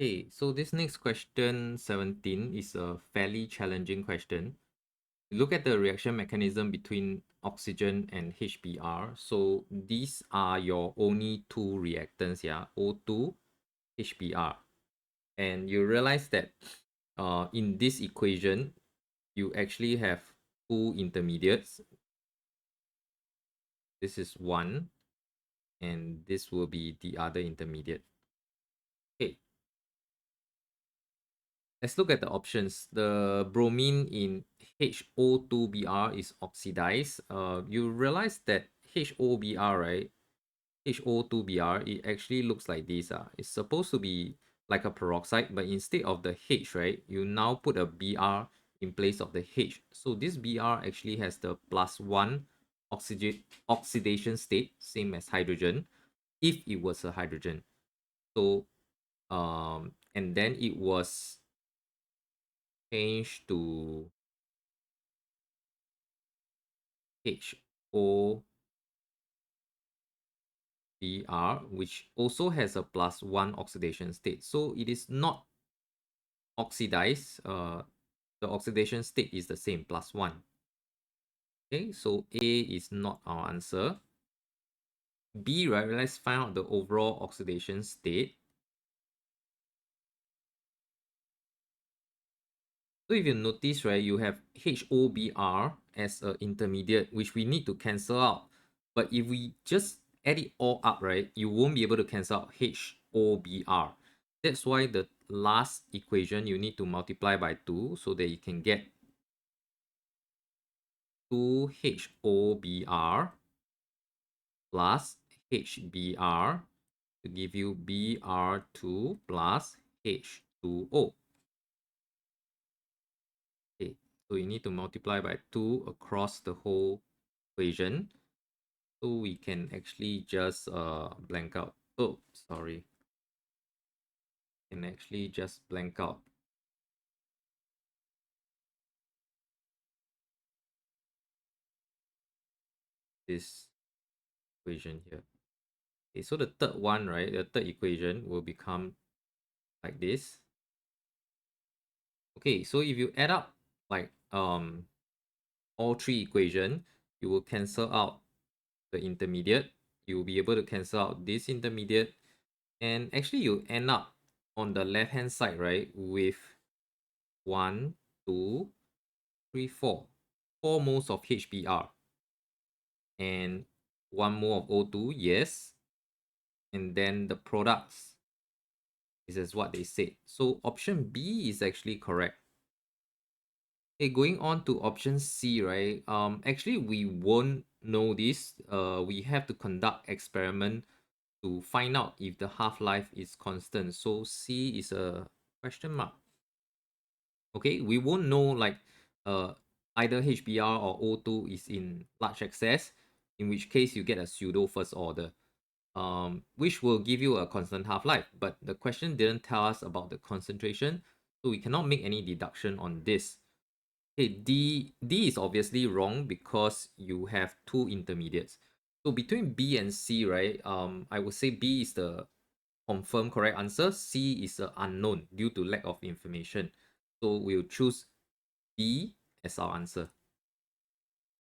Okay, so this next question 17 is a fairly challenging question. Look at the reaction mechanism between oxygen and HBr. So these are your only two reactants, yeah, O2, HBr. And you realize that in this equation, you actually have two intermediates. This is one, and this will be the other intermediate. Okay, let's look at the options. The bromine in HO2Br is oxidized. You realize that HOBr, right? HO2Br, it actually looks like this. It's supposed to be like a peroxide, but instead of the H, right, you now put a Br in place of the H. So this Br actually has the +1 oxidation state, same as hydrogen, if it was a hydrogen. So, and then it was changed to HOBr, which also has a +1 oxidation state. So it is not oxidized. The oxidation state is the same, +1. Okay, so A is not our answer. B, right, let's find out the overall oxidation state. So if you notice, right, you have HOBr as an intermediate, which we need to cancel out. But if we just add it all up, right, you won't be able to cancel out HOBr. That's why the last equation you need to multiply by 2 so that you can get 2HOBr plus HBr to give you Br2 plus H2O. Okay, so you need to multiply by 2 across the whole equation. So we can actually just blank out. Oh, sorry. Can actually just blank out this equation here. Okay, so the third one, right? The third equation will become like this. Okay, so if you add up like all three equation, you will cancel out the intermediate. You will be able to cancel out this intermediate, and actually you end up on the left hand side, right, with 1, 2, 3, 4 moles of HBr and 1 mole of O2, yes, and then the products. This is what they said. So option B is actually correct. Okay, going on to option C, right? Actually we won't know this. We have to conduct experiment to find out if the half-life is constant. So C is a question mark. Okay, we won't know like either HBr or O2 is in large excess, in which case you get a pseudo first order, which will give you a constant half-life. But the question didn't tell us about the concentration, so we cannot make any deduction on this. Okay, D is obviously wrong because you have two intermediates. So between B and C, right, I would say B is the confirmed correct answer. C is the unknown due to lack of information. So we'll choose B as our answer.